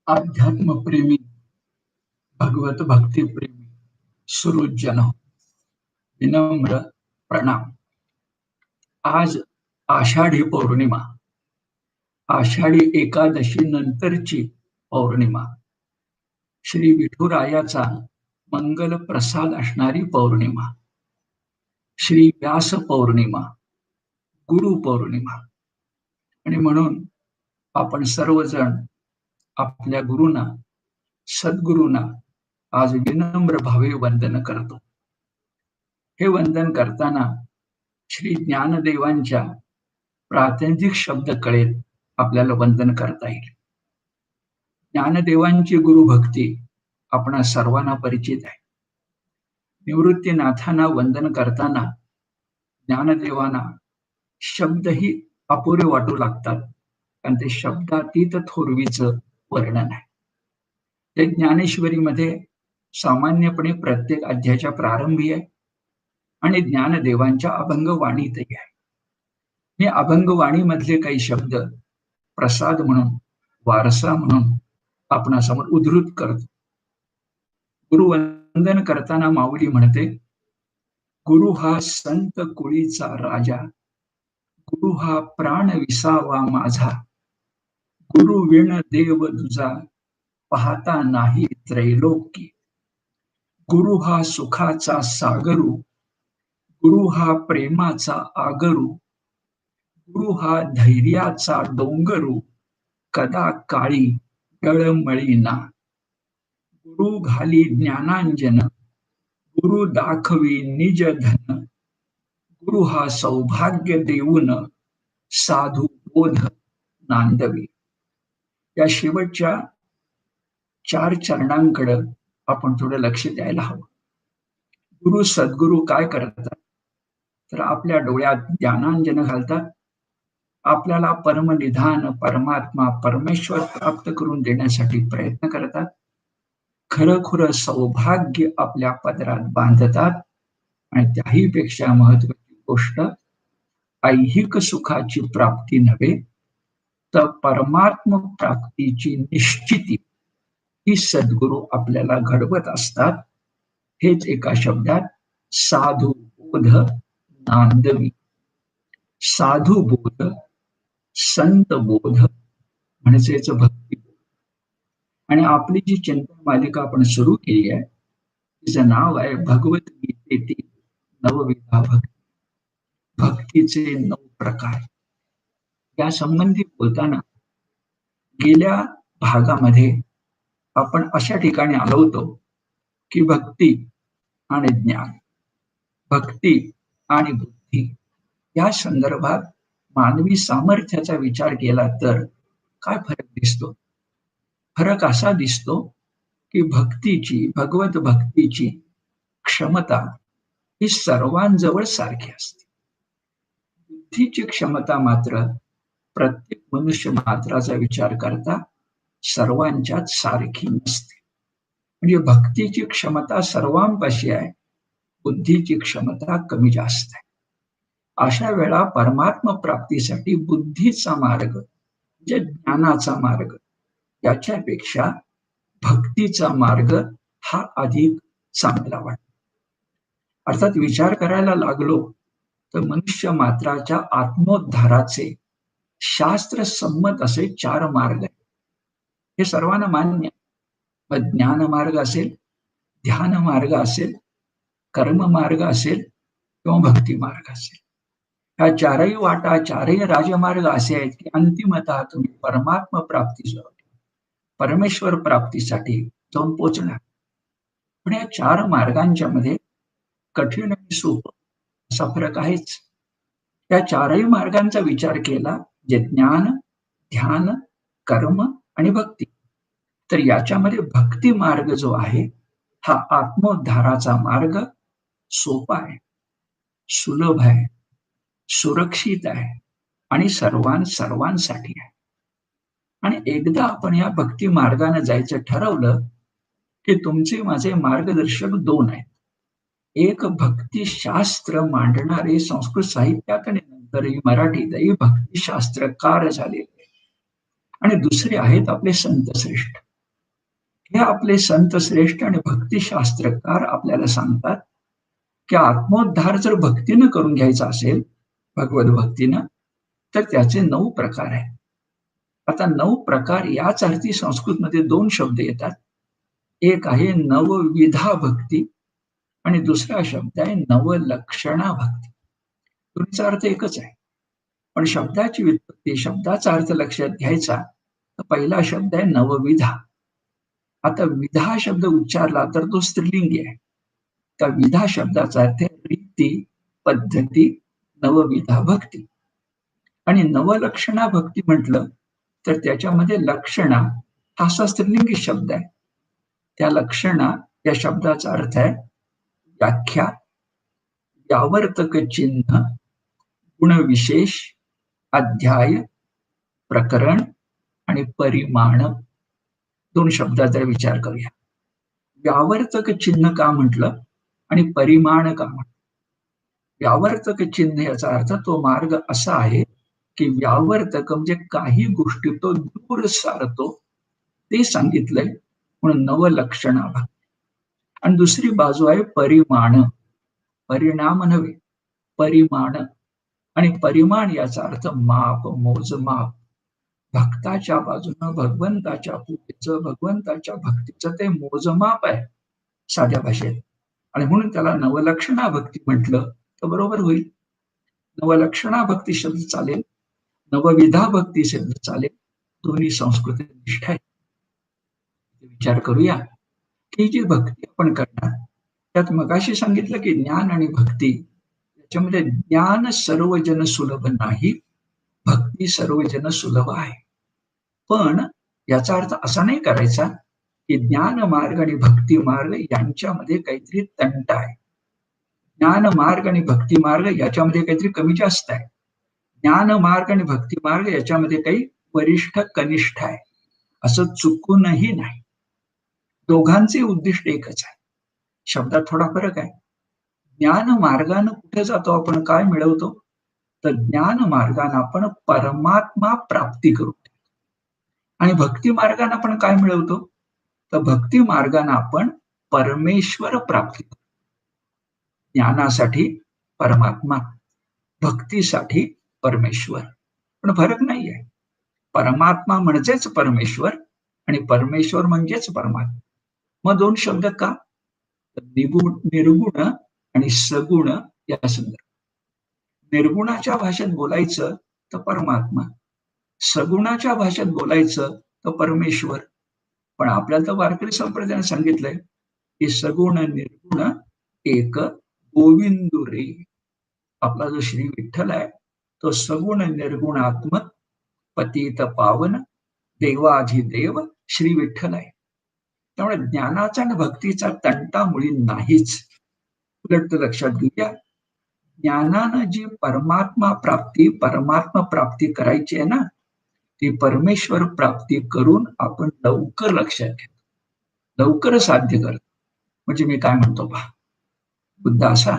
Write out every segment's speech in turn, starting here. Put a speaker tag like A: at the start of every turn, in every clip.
A: अध्यात्मप्रेमी, भगवत भक्तिप्रेमी सुहृदजन, विनम्र प्रणाम. आज आषाढी पौर्णिमा, आषाढी एकादशी नंतरची पौर्णिमा, श्री विठुरायाचा मंगल प्रसाद असणारी पौर्णिमा, श्री व्यास पौर्णिमा, गुरु पौर्णिमा. आणि म्हणून आपण सर्वजण आपल्या गुरुंना, सद्गुरूंना आज विनम्र भावे वंदन करतो. हे वंदन करताना श्री ज्ञानदेवांच्या प्रातिनिधिक शब्द कळेल आपल्याला वंदन करता येईल. ज्ञानदेवांची गुरुभक्ती आपणा सर्वांना परिचित आहे. निवृत्तीनाथांना वंदन करताना ज्ञानदेवांना शब्दही अपुरे वाटू लागतात, कारण ते शब्दातीत थोरवीचं वर्णन आहे. ते ज्ञानेश्वरीमध्ये सामान्यपणे प्रत्येक अध्यायाच्या प्रारंभी आहे आणि ज्ञानदेवांच्या अभंगवाणीतही आहे. मी अभंगवाणीमधले काही शब्द प्रसाद म्हणून, वारसा म्हणून आपणासमोर उद्धृत करतो. गुरुवंदन करताना माऊली म्हणते, गुरु हा संत कुळीचा राजा, गुरु हा प्राण विसावा माझा, गुरु विण देव दुजा पाहता नाही त्रैलोक्य, गुरु हा सुखाचा सागरू, गुरु हा प्रेमाचा आगरू, गुरु हा धैर्याचा डोंगरू, कदा काळी डळमळीना, गुरु घाली ज्ञानांजन, गुरु दाखवी निज धन, गुरु हा सौभाग्य देऊन साधू बोध नांदवी. या शेवटच्या 4 चरणांकडे आपण थोडं लक्ष द्यायला हवं. गुरु सद्गुरु काय करतात, तर आपल्या डोळ्यात ज्ञानांजन घालतात, आपल्याला परमनिधान, परमात्मा, परमेश्वर प्राप्त करून देण्यासाठी प्रयत्न करतात. खरं सौभाग्य आपल्या पदरात बांधतात आणि त्याहीपेक्षा महत्वाची गोष्ट, ऐहिक सुखाची प्राप्ती नव्हे तर परमात्म प्राप्तीची निश्चिती ही सद्गुरु आपल्याला घडवत असतात. हेच एका शब्दात साधू बोध नांदवी. साधू बोध, संत बोध म्हणजेच भक्ती. आणि आपली जी चिंतन मालिका आपण सुरू केली आहे, तिचं नाव आहे भगवद्गीतेतील नवविधा भक्ती, भक्तीचे 9 प्रकार. या संबंधी बोलताना गेल्या भागामध्ये आपण अशा ठिकाणी आलो होतो की भक्ती आणि ज्ञान, भक्ती आणि बुद्धी या संदर्भात मानवी सामर्थ्याचा विचार केला तर काय फरक दिसतो. फरक असा दिसतो की भक्तीची, भगवत भक्तीची क्षमता ही सर्वांजवळ सारखी असते. बुद्धीची क्षमता मात्र प्रत्येक मनुष्य मात्राचा विचार करता सर्वांच्यात सारखी नसते. म्हणजे भक्तीची क्षमता सर्वांपाशी आहे, बुद्धीची क्षमता कमी जास्त आहे. अशा वेळा परमात्म प्राप्तीसाठी बुद्धीचा मार्ग म्हणजे ज्ञानाचा मार्ग याच्यापेक्षा भक्तीचा मार्ग हा अधिक चांगला वाटतो. अर्थात विचार करायला लागलो तर मनुष्य मात्राच्या आत्मोद्धाराचे शास्त्र संमत असे 4 मार्ग आहेत. हे सर्वांना मान्य. मग ज्ञान मार्ग असेल, ध्यान मार्ग असेल, कर्म मार्ग असेल किंवा भक्ती मार्ग असेल, ह्या 4ही वाटा, 4ही राजमार्ग असे आहेत की अंतिमतः तुम्ही परमात्मा प्राप्तीसाठी, परमेश्वर प्राप्तीसाठी जाऊन पोचणार. पण या 4 मार्गांच्या मध्ये कठीण आणि सोपं असा फरक आहेच. या 4ही मार्गांचा विचार केला, जे ज्ञान, ध्यान, कर्म आणि भक्ती, तर याच्यामध्ये भक्ती मार्ग जो आहे हा आत्मोद्धाराचा मार्ग सोपा आहे, सुलभ आहे, सुरक्षित आहे आणि सर्वांसाठी आहे. आणि एकदा आपण या भक्ती मार्गाने जायचं ठरवलं की तुमचे माझे मार्गदर्शक 2 आहेत. एक भक्तिशास्त्र मांडणारे संस्कृत साहित्यात आणि नंतरही मराठीतही भक्तिशास्त्रकार झालेले, आणि दुसरे आहेत आपले संत श्रेष्ठ. हे आपले संत श्रेष्ठ आणि भक्तिशास्त्रकार आपल्याला सांगतात की आत्मोद्धार जर भक्तीनं करून घ्यायचा असेल, भगवत भक्तीनं, तर त्याचे 9 प्रकार आहेत. आता 9 प्रकार याच अर्थी संस्कृतमध्ये 2 शब्द येतात. एक आहे नवविधा भक्ती आणि दुसरा शब्द आहे नवलक्षणा भक्ती. दोन्हीचा अर्थ एकच आहे. पण शब्दाची व्युत्पत्ती, शब्दाचा अर्थ लक्षात घ्यायचा, तर पहिला शब्द आहे नवविधा. आता विधा शब्द उच्चारला तर तो स्त्रीलिंगी आहे. त्या विधा शब्दाचा अर्थ आहे रीती, पद्धती, नवविधा भक्ती. आणि नवलक्षणा भक्ती म्हटलं तर त्याच्यामध्ये लक्षणा हा असा स्त्रीलिंगी शब्द आहे. त्या लक्षणा या शब्दाचा अर्थ आहे व्याख्या, व्यावर्तक चिन्ह, गुणविशेष, अध्याय, प्रकरण आणि परिमाण. 2 शब्दाचा विचार करूया. व्यावर्तक चिन्ह का म्हटलं आणि परिमाण का म्हटलं? व्यावर्तक चिन्ह याचा अर्थ तो मार्ग असा आहे की व्यावर्तक म्हणजे काही गोष्टी तो दूर सारतो, ते सांगितलंय म्हणून नवलक्षणा भक्ती. आणि दुसरी बाजू आहे परिमाण, परिणाम नव्हे, परिमाण. आणि परिमाण याचा अर्थ माप, मोजमाप. भक्ताच्या बाजूनं भगवंताच्या पूजेचं, भगवंताच्या भक्तीचं ते मोजमाप आहे साध्या भाषेत. आणि म्हणून त्याला नवलक्षणा भक्ती म्हटलं तर बरोबर होईल. नवलक्षणा भक्ती शब्द चालेल, नवविधा भक्ती शब्द चालेल, दोन्ही संस्कृती निष्ठ आहे. विचार करूया की जी भक्ती आपण करणार त्यात मगाशी सांगितलं की ज्ञान आणि भक्ती याच्यामध्ये ज्ञान सर्वजन सुलभ नाही, भक्ती सर्वजन सुलभ आहे. पण याचा अर्थ असा नाही करायचा की ज्ञान मार्ग आणि भक्ती मार्ग यांच्यामध्ये काहीतरी तंट आहे. ज्ञान मार्ग आणि भक्ती मार्ग याच्यामध्ये काहीतरी कमी जास्त आहे. ज्ञान मार्ग आणि भक्ती मार्ग याच्यामध्ये काही वरिष्ठ कनिष्ठ आहे, असं चुकूनही नाही. दोघांचे उद्दिष्ट एकच आहे. शब्दात थोडा फरक आहे. ज्ञान मार्गानं कुठे जातो आपण, काय मिळवतो? तर ज्ञान मार्गाने आपण परमात्मा प्राप्ती करू आणि भक्ती मार्गाने आपण काय मिळवतो? तर भक्ती मार्गाने आपण परमेश्वर प्राप्ती करतो. ज्ञानासाठी परमात्मा, भक्तीसाठी परमेश्वर. पण फरक नाही आहे. परमात्मा म्हणजेच परमेश्वर आणि परमेश्वर म्हणजेच परमात्मा. मग 2 शब्द का? निर्गुण आणि सगुण या संदर्भात. निर्गुणाच्या भाषेत बोलायचं तर परमात्मा, सगुणाच्या भाषेत बोलायचं तर परमेश्वर. पण आपल्याला तर वारकरी संप्रदायाने सांगितलंय की सगुण निर्गुण एक गोविंदू रे. आपला जो श्री विठ्ठल आहे तो सगुण निर्गुणात्मक पतित पावन देवाधिदेव श्री विठ्ठल आहे. त्यामुळे ज्ञानाचा आणि भक्तीचा तंटा मुळी नाहीच. उलट लक्षात घेऊया, ज्ञानानं जी परमात्मा प्राप्ती करायची आहे ना, ती परमेश्वर प्राप्ती करून आपण लवकर लक्षात घेतो, लवकर साध्य करतो. म्हणजे मी काय म्हणतो पहा, मुद्दा असा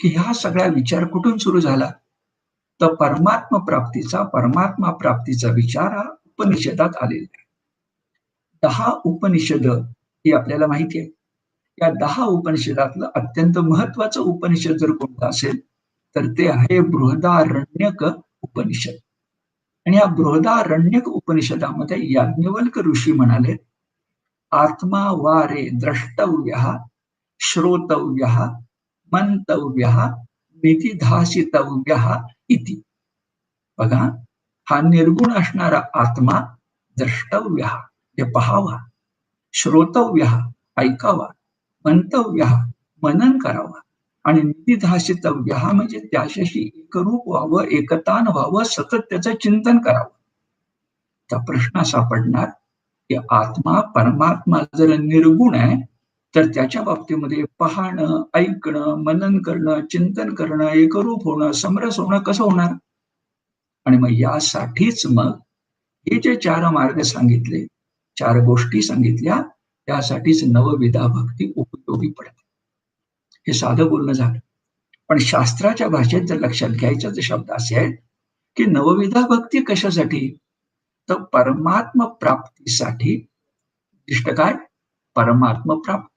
A: की ह्या सगळ्या विचार कुठून सुरू झाला? तर परमात्मा प्राप्तीचा विचार हा उपनिषदात आलेला आहे. 10 उपनिषद ही आपल्याला माहिती आहे. या 10 उपनिषदातलं अत्यंत महत्वाचं उपनिषद जर कोणतं असेल तर ते आहे बृहदारण्यक उपनिषद. आणि या बृहदारण्यक उपनिषदामध्ये याज्ञवल्क ऋषी म्हणाले, आत्मा वारे द्रष्टव्य, श्रोतव्य, मंतव्य, निधिधासितव्य इति. बघा, हा निर्गुण असणारा आत्मा द्रष्टव्य हे पहावा, श्रोतव्य ऐकावा, मंतव्य मनन करावा आणि निधिधासितव्य म्हणजे त्याच्याशी एकरूप व्हावं, एकतान व्हावं, सतत त्याचं चिंतन करावं. तर प्रश्न असा पडणार की आत्मा परमात्मा जर निर्गुण आहे तर त्याच्या बाबतीमध्ये पाहणं, ऐकणं, मनन करणं, चिंतन करणं, एकरूप होणं, समरस होणं कसं होणार? आणि मग यासाठीच मग हे जे 4 मार्ग सांगितले, 4 गोष्टी सांगितल्या, त्यासाठीच नवविधा भक्ती उपयोगी पडते. हे साधं बोलणं झालं. पण शास्त्राच्या भाषेत जर लक्षात घ्यायचे जे शब्द असे आहेत की नवविधा भक्ती कशासाठी? तर परमात्मा प्राप्तीसाठी उद्दिष्ट काय? परमात्म प्राप्ती.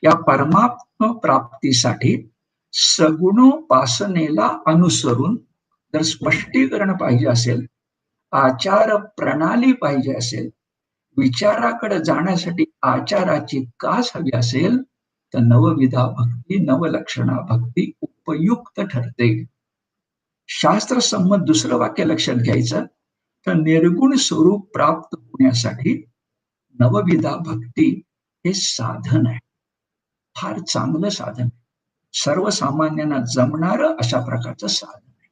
A: या परमात्म प्राप्तीसाठी सगुणोपासनेला अनुसरून जर स्पष्टीकरण पाहिजे असेल, आचार प्रणाली पाहिजे असेल, विचाराकडे जाण्यासाठी आचाराची कास हवी असेल, तर नवविधा भक्ती, नवलक्षणा भक्ती उपयुक्त ठरते. शास्त्र संमत दुसरं वाक्य लक्षात घ्यायचं, तर निर्गुण स्वरूप प्राप्त होण्यासाठी नवविधा भक्ती हे साधन आहे, फार चांगलं साधन, सर्वसामान्यांना जमणारं अशा प्रकारचं साधन आहे.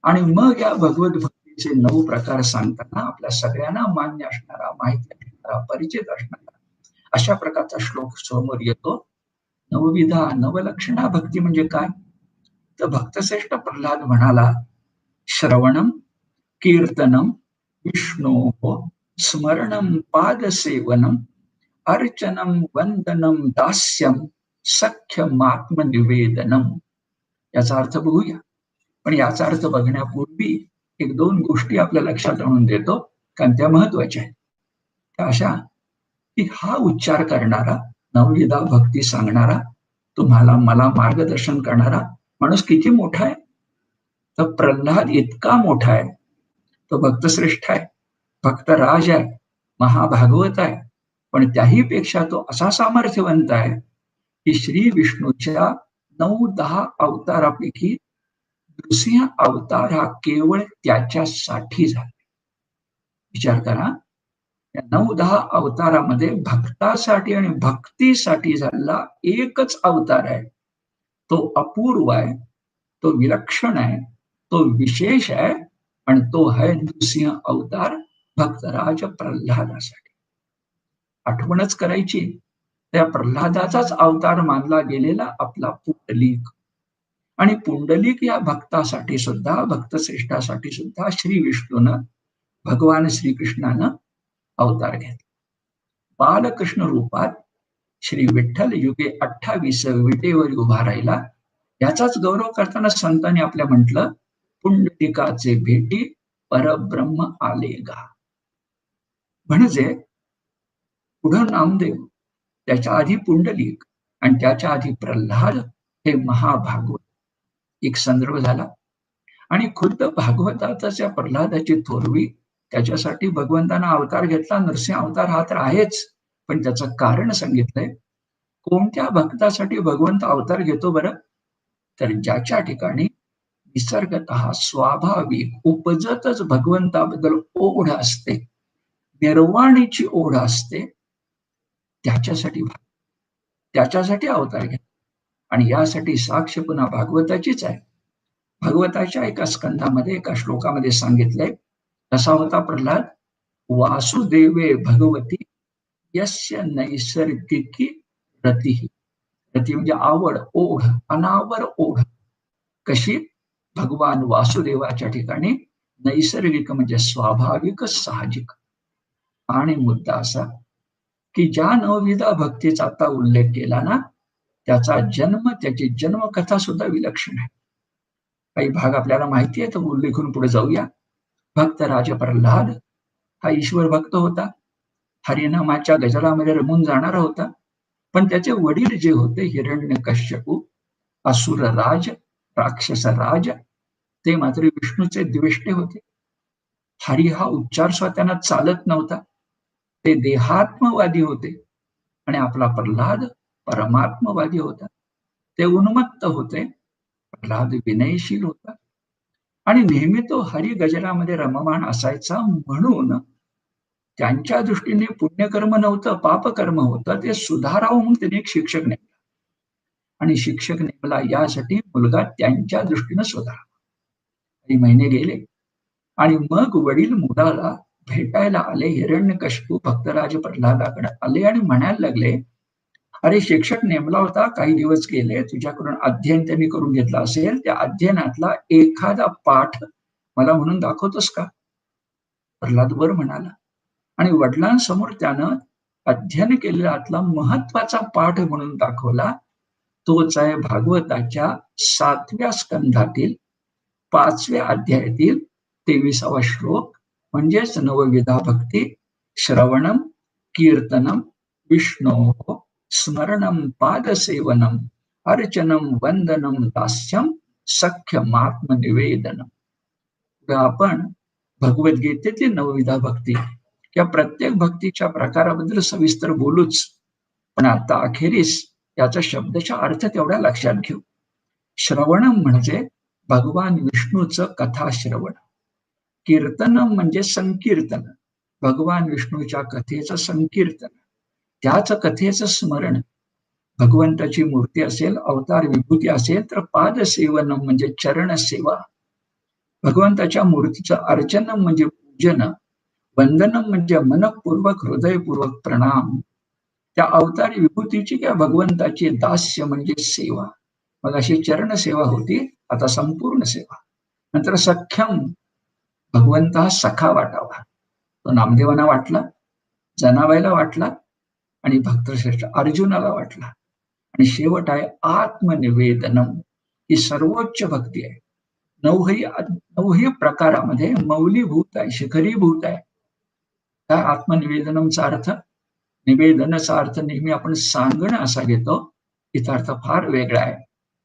A: आणि मग या भगवत भक्तीचे 9 प्रकार सांगताना आपल्या सगळ्यांना मान्य असणारा, माहिती असणारा, परिचित असणारा अशा प्रकारचा श्लोक समोर येतो. नवविधा नवलक्षणा भक्ती म्हणजे काय? तर भक्तश्रेष्ठ प्रल्हाद म्हणाला, श्रवणम कीर्तनम विष्णो स्मरणम पादसेवनम अर्चनम वंदनम दास्यम सख्यम आत्मनिवेदनम. याचा अर्थ बघूया, पण याचा अर्थ बघण्यापूर्वी 1-2 गोष्टी आपल्या लक्षात आणून देतो, कारण त्या महत्वाच्या आहेत. त्या अशा की हा उच्चार करणारा, नवविधा भक्ती सांगणारा, तुम्हाला मला मार्गदर्शन करणारा माणूस किती मोठा आहे? तर प्रल्हाद इतका मोठा आहे, तो भक्तश्रेष्ठ आहे, भक्तराज आहे, महाभागवत आहे, पण त्याही पेक्षा तो असा सामर्थ्यवंत आहे की श्री विष्णूच्या 9-10 अवतारापैकी नृसिंह अवतार हा केवळ त्याच्यासाठी झाला. विचार करा, या 9-10 अवतारामध्ये भक्तासाठी आणि भक्तीसाठी झालेला एकच अवतार आहे. तो अपूर्व आहे, तो विलक्षण आहे, तो विशेष आहे, आणि तो आहे नृसिंह अवतार भक्तराज प्रल्हादासाठी. आठवणच करायची, त्या प्रल्हादाचाच अवतार मानला गेलेला आपला पुंडलिक. आणि पुंडलिक या भक्तासाठी सुद्धा, भक्तश्रेष्ठासाठी सुद्धा श्री विष्णूनं, भगवान श्रीकृष्णानं अवतार घेतला. बालकृष्ण रूपात श्री विठ्ठल युगे 28 विटेवर उभा राहिला. याचाच गौरव करताना संतांनी आपल्या म्हटलं, पुंडलिकाचे भेटी परब्रह्म आले गा. म्हणजे पुढं नामदेव, त्याच्या आधी पुंडलिक आणि त्याच्या आधी प्रल्हाद हे महाभागवत एक संदर्भ झाला. आणि खुद्द भागवतातच या प्रल्हादाची थोरवी, त्याच्यासाठी भगवंतानं अवतार घेतला. नरसिंह अवतार हा तर आहेच, पण त्याचं कारण सांगितलंय. कोणत्या भक्तासाठी भगवंत अवतार घेतो बरं? तर ज्याच्या ठिकाणी निसर्गतः स्वाभाविक उपजतच भगवंताबद्दल ओढ असते, निर्वाणीची ओढ असते, त्याच्यासाठी अवतार घेतो. आणि यासाठी साक्ष पुन्हा भागवताचीच आहे. भगवताच्या एका स्कंधामध्ये, एका श्लोकामध्ये सांगितलंय, कसा होता प्रल्हाद? वासुदेवे भगवती यस्य नैसर्गिकी रती. रती म्हणजे आवड, ओढ, अनावर ओढ. कशी? भगवान वासुदेवाच्या ठिकाणी नैसर्गिक म्हणजे स्वाभाविक, साहजिक. आणि मुद्दा असा की ज्या नवविधा भक्तीचा आता उल्लेख केला ना, त्याचा जन्म, त्याची जन्मकथा सुद्धा विलक्षण आहे. काही भाग आपल्याला माहिती आहे, तो उल्लेखून पुढे जाऊया. भक्तराज प्रल्हाद हा ईश्वर भक्त होता, हरिनामाच्या गजरामध्ये रमून जाणारा होता. पण त्याचे वडील जे होते, हिरण्यकश्यपू, असुरराज, राक्षसराज, ते मात्र विष्णूचे द्वेष्टे होते. हरी हा उच्चार त्यांना चालत नव्हता, ते देहात्मवादी होते. आणि आपला प्रल्हाद परमात्मवादी होता. ते उन्मत्त होते, प्रल्हाद विनयशील होता. आणि नेहमी तो हरी गजरामध्ये रममाण असायचा. म्हणून त्यांच्या दृष्टीने पुण्यकर्म नव्हतं, पापकर्म होतं. ते सुधारावं म्हणून त्याने एक शिक्षक नेमला. आणि शिक्षक नेमला यासाठी मुलगा त्यांच्या दृष्टीनं सुधारावा. काही महिने गेले आणि मग वडील मुलाला भेटायला आले. हिरण्यकश्यपू भक्तराज प्रल्हादाकडे आले आणि म्हणायला लागले, अरे शिक्षक नेमला होता, काही दिवस गेले, तुझ्याकडून अध्ययन त्यांनी करून घेतला असेल, त्या अध्ययनातला एखादा पाठ मला म्हणून दाखवतोस का? प्रल्हाद वर म्हणाला. आणि वडिलांसमोर त्यानं अध्ययन केलेला महत्वाचा पाठ म्हणून दाखवला. तोच आहे भागवताच्या 7व्या स्कंधातील 5व्या अध्यायातील 23वा श्लोक, म्हणजेच नवविधा भक्ती, श्रवणम कीर्तनम विष्णो स्मरणं पादसेवनम अर्चनम वंदनम दास्यम सख्यमात्मनिवेदनम. आपण भगवद्गीतेतील नवविधा भक्ती या प्रत्येक भक्तीच्या प्रकाराबद्दल सविस्तर बोलूच, पण आता अखेरीस याचा शब्दचा अर्थ तेवढा लक्षात घेऊ. श्रवणम म्हणजे भगवान विष्णूचं कथा श्रवण. कीर्तनम म्हणजे संकीर्तन, भगवान विष्णूच्या कथेचं संकीर्तन, त्याच कथेचं स्मरण. भगवंताची मूर्ती असेल, अवतार विभूती असेल तर पादसेवनम म्हणजे चरण सेवा. भगवंताच्या मूर्तीचं अर्चनम म्हणजे पूजन, वंदनम म्हणजे मनपूर्वक हृदयपूर्वक प्रणाम. त्या अवतारी विभूतीची किंवा भगवंताची दास्य म्हणजे सेवा. मग अशी चरण सेवा होती, आता संपूर्ण सेवा. नंतर सख्यम, भगवंत हा सखा वाटावा. तो नामदेवांना वाटला, जनाबाईला वाटला आणि भक्तश्रेष्ठ अर्जुनाला वाटला. आणि शेवट आहे आत्मनिवेदनम, ही सर्वोच्च भक्ती आहे. नवही प्रकारामध्ये मौलीभूत आहे, शिखरीभूत आहे. काय आत्मनिवेदनमचा अर्थ? निवेदनाचा अर्थ नेहमी आपण सांगणं असा घेतो, तिचा अर्थ फार वेगळा आहे.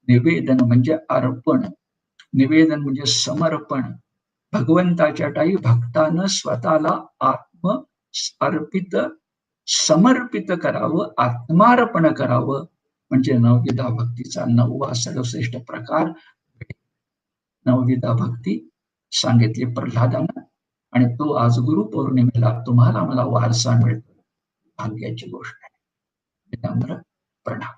A: निवेदन म्हणजे अर्पण, निवेदन म्हणजे समर्पण. भगवंताच्या ठाई भक्तानं स्वतःला आत्म अर्पित समर्पित करावं, आत्मार्पण करावं, म्हणजे नवविधा भक्तीचा 9वा सर्वश्रेष्ठ प्रकार. नवविधा भक्ती सांगितली प्रल्हादानं, आणि तो आज गुरुपौर्णिमेला तुम्हाला मला वारसा मिळतो, भाग्याची गोष्ट आहे. विनम्र प्रणाम.